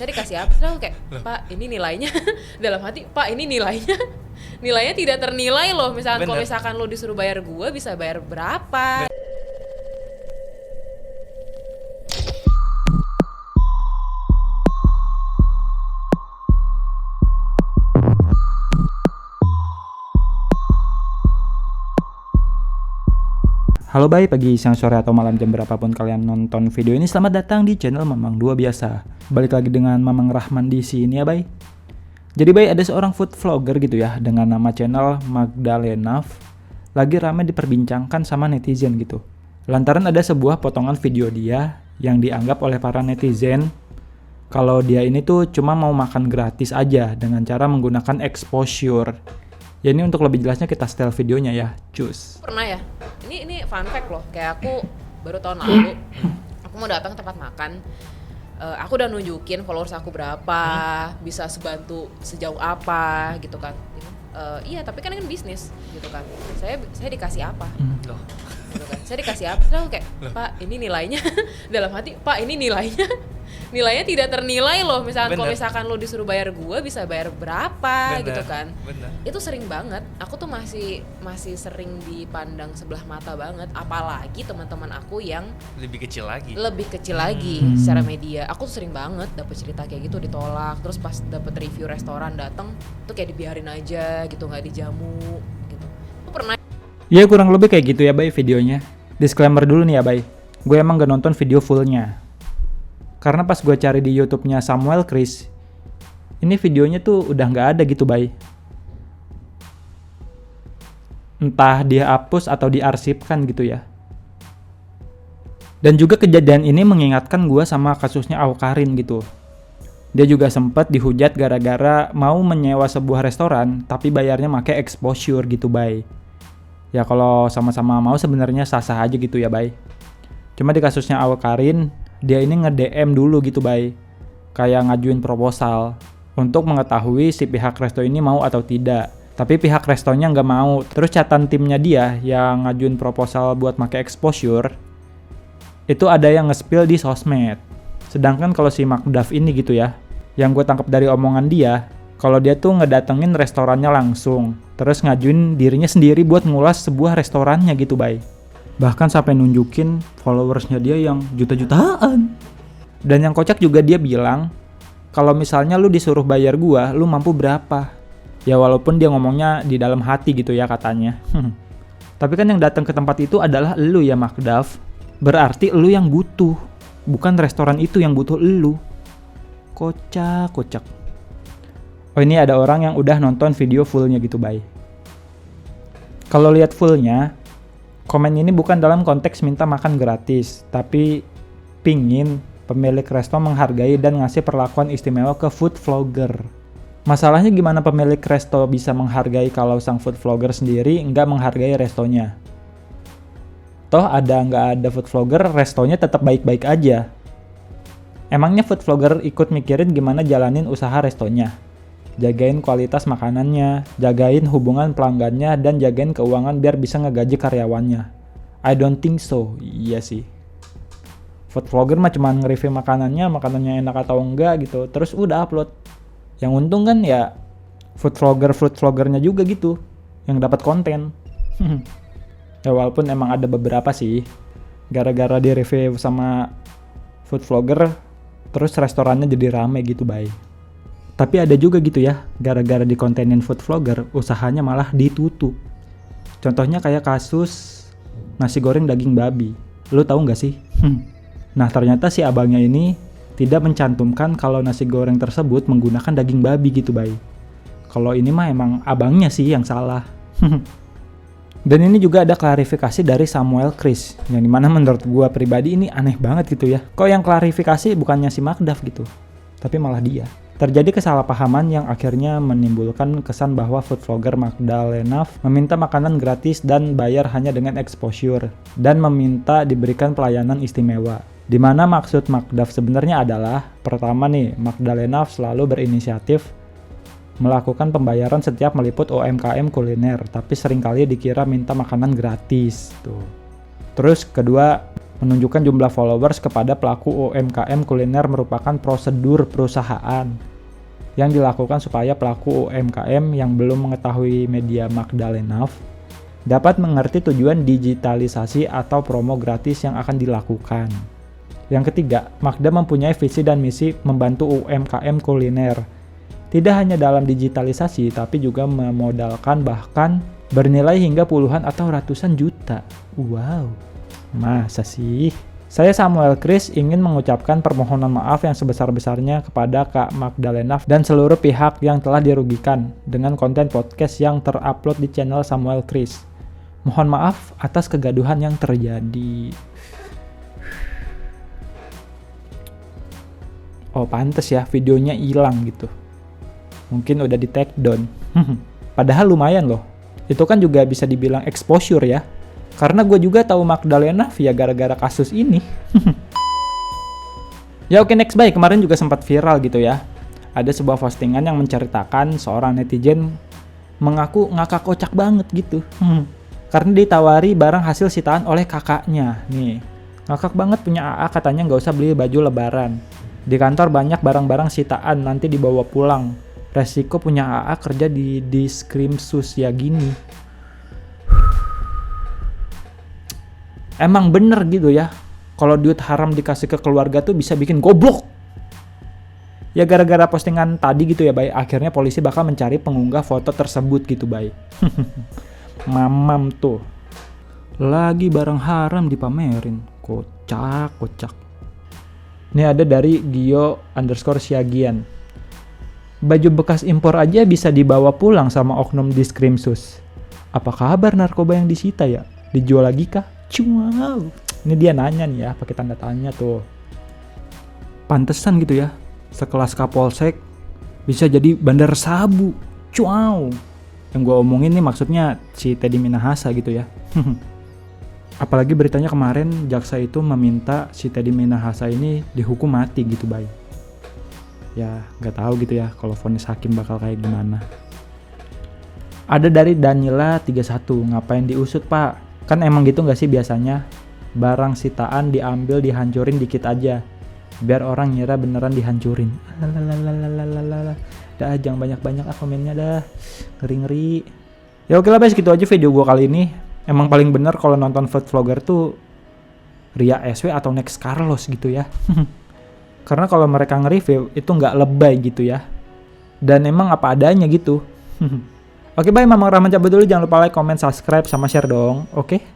saya dikasih apa? Terus aku kayak, Pak ini nilainya dalam hati, Pak ini nilainya tidak ternilai loh. Misalkan kalau misalkan lo disuruh bayar gua bisa bayar berapa? Halo Bay, pagi, siang, sore, atau malam jam berapapun kalian nonton video ini, selamat datang di channel Mamang 2 Biasa. Balik lagi dengan Mamang Rahman di sini ya Bay. Jadi Bay, ada seorang food vlogger gitu ya dengan nama channel Magdalena lagi ramai diperbincangkan sama netizen gitu. Lantaran ada sebuah potongan video dia yang dianggap oleh para netizen kalau dia ini tuh cuma mau makan gratis aja dengan cara menggunakan exposure. Ya ini untuk lebih jelasnya kita setel videonya ya, cus. Pernah ya? Ini fun fact loh. Kayak aku baru tahun lalu, aku mau datang ke tempat makan. Aku udah nunjukin followers aku berapa, bisa sebantu sejauh apa gitu kan. Iya, tapi kan bisnis gitu kan. Saya dikasih apa? Loh. Gitu kan. Saya dikasih apa? Terus aku kayak, Pak ini nilainya dalam hati, Pak ini nilainya tidak ternilai loh. Misalkan kalau misalkan lo disuruh bayar gua bisa bayar berapa gitu kan. Itu sering banget. Aku tuh masih sering dipandang sebelah mata banget, apalagi teman-teman aku yang lebih kecil lagi secara media. Aku tuh sering banget dapet cerita kayak gitu ditolak, terus pas dapet review restoran datang tuh kayak dibiarin aja gitu, nggak dijamu gitu. Aku pernah. Ya kurang lebih kayak gitu ya Bay videonya. Disclaimer dulu nih ya Bay, gue emang gak nonton video fullnya. Karena pas gue cari di YouTube-nya Samuel Chris, ini videonya tuh udah gak ada gitu Bay. Entah dia hapus atau diarsipkan gitu ya. Dan juga kejadian ini mengingatkan gue sama kasusnya Awkarin gitu. Dia juga sempat dihujat gara-gara mau menyewa sebuah restoran tapi bayarnya pakai exposure gitu Bay. Ya kalau sama-sama mau sebenarnya sah-sah aja gitu ya Bay. Cuma di kasusnya Awkarin, dia ini nge-DM dulu gitu Bay. Kayak ngajuin proposal untuk mengetahui si pihak resto ini mau atau tidak. Tapi pihak restonya nggak mau. Terus catatan timnya dia yang ngajuin proposal buat make exposure, itu ada yang nge-spill di sosmed. Sedangkan kalau si Magdaf ini gitu ya, yang gue tangkap dari omongan dia, kalau dia tuh ngedatengin restorannya langsung, terus ngajuin dirinya sendiri buat ngulas sebuah restorannya gitu Bay. Bahkan sampai nunjukin followersnya dia yang juta-jutaan. Dan yang kocak juga dia bilang, kalau misalnya lu disuruh bayar gua, lu mampu berapa? Ya walaupun dia ngomongnya di dalam hati gitu ya katanya. Tapi kan yang datang ke tempat itu adalah lu ya Magdaf. Berarti lu yang butuh, bukan restoran itu yang butuh lu. Kocak. Oh ini ada orang yang udah nonton video fullnya gitu Bay. Kalau lihat fullnya, komen ini bukan dalam konteks minta makan gratis, tapi pingin pemilik resto menghargai dan ngasih perlakuan istimewa ke food vlogger. Masalahnya gimana pemilik resto bisa menghargai kalau sang food vlogger sendiri nggak menghargai restonya? Toh nggak ada food vlogger, restonya tetap baik-baik aja. Emangnya food vlogger ikut mikirin gimana jalanin usaha restonya? Jagain kualitas makanannya, jagain hubungan pelanggannya, dan jagain keuangan biar bisa ngegaji karyawannya. I don't think so. Iya sih. Food vlogger mah cuma nge-review makanannya enak atau enggak gitu, terus udah upload. Yang untung kan ya food vloggernya juga gitu, yang dapat konten. Ya walaupun emang ada beberapa sih, gara-gara di review sama food vlogger, terus restorannya jadi rame gitu Bay. Tapi ada juga gitu ya, gara-gara dikontenin food vlogger, usahanya malah ditutup. Contohnya kayak kasus nasi goreng daging babi. Lu tahu nggak sih? Nah ternyata si abangnya ini tidak mencantumkan kalau nasi goreng tersebut menggunakan daging babi gitu Bay. Kalau ini mah emang abangnya sih yang salah. Dan ini juga ada klarifikasi dari Samuel Chris, yang dimana menurut gua pribadi ini aneh banget gitu ya. Kok yang klarifikasi bukannya si Magdaf gitu, tapi malah dia. Terjadi kesalahpahaman yang akhirnya menimbulkan kesan bahwa food vlogger Magdalena meminta makanan gratis dan bayar hanya dengan exposure, dan meminta diberikan pelayanan istimewa. Di mana maksud Magdaf sebenarnya adalah, pertama nih, Magdalena selalu berinisiatif melakukan pembayaran setiap meliput UMKM kuliner, tapi seringkali dikira minta makanan gratis tuh. Terus kedua, Menunjukkan jumlah followers kepada pelaku UMKM kuliner merupakan prosedur perusahaan yang dilakukan supaya pelaku UMKM yang belum mengetahui media Magdalena dapat mengerti tujuan digitalisasi atau promo gratis yang akan dilakukan. Yang ketiga, Magda mempunyai visi dan misi membantu UMKM kuliner. Tidak hanya dalam digitalisasi, tapi juga memodalkan bahkan bernilai hingga puluhan atau ratusan juta. Wow, masa sih? Saya Samuel Chris ingin mengucapkan permohonan maaf yang sebesar-besarnya kepada Kak Magdalena dan seluruh pihak yang telah dirugikan dengan konten podcast yang terupload di channel Samuel Chris. Mohon maaf atas kegaduhan yang terjadi. Oh, pantes ya videonya hilang gitu. Mungkin udah di take down. Padahal lumayan loh. Itu kan juga bisa dibilang exposure ya. Karena gue juga tahu Magdalena via gara-gara kasus ini. Ya oke, next bye. Kemarin juga sempat viral gitu ya. Ada sebuah postingan yang menceritakan seorang netizen mengaku ngakak kocak banget gitu. Karena ditawari barang hasil sitaan oleh kakaknya. Nih, ngakak banget punya AA katanya nggak usah beli baju lebaran. Di kantor banyak barang-barang sitaan nanti dibawa pulang. Resiko punya AA kerja di Diskrimsus ya gini. Emang bener gitu ya, kalau duit haram dikasih ke keluarga tuh bisa bikin goblok. Ya gara-gara postingan tadi gitu ya, Bay, akhirnya polisi bakal mencari pengunggah foto tersebut gitu, Bay. Mamam tuh. Lagi barang haram dipamerin, kocak. Ini ada dari Gio_Siagian. Baju bekas impor aja bisa dibawa pulang sama oknum Diskrimsus. Apa kabar narkoba yang disita ya? Dijual lagi kah? Wow. Ini dia nanya nih ya, pakai tanda tanya tuh. Pantesan gitu ya, sekelas Kapolsek bisa jadi bandar sabu. Wow. Yang gue omongin nih maksudnya si Teddy Minahasa gitu ya. Apalagi beritanya kemarin jaksa itu meminta si Teddy Minahasa ini dihukum mati gitu, Bay. Ya nggak tahu gitu ya kalau vonis hakim bakal kayak gimana. Ada dari Danila 31, ngapain diusut pak? Kan emang gitu gak sih biasanya? Barang sitaan diambil dihancurin dikit aja, biar orang ngira beneran dihancurin. Dah jangan banyak-banyak komennya dah, ngeri-ngeri. Ya oke lah guys, gitu aja video gue kali ini. Emang paling bener kalau nonton food vlogger tuh Ria SW atau Next Carlos gitu ya. Karena kalau mereka nge-review itu gak lebay gitu ya, dan emang apa adanya gitu. Oke, bye. Mamang Rahman cabut dulu. Jangan lupa like, comment, subscribe, sama share dong. Oke?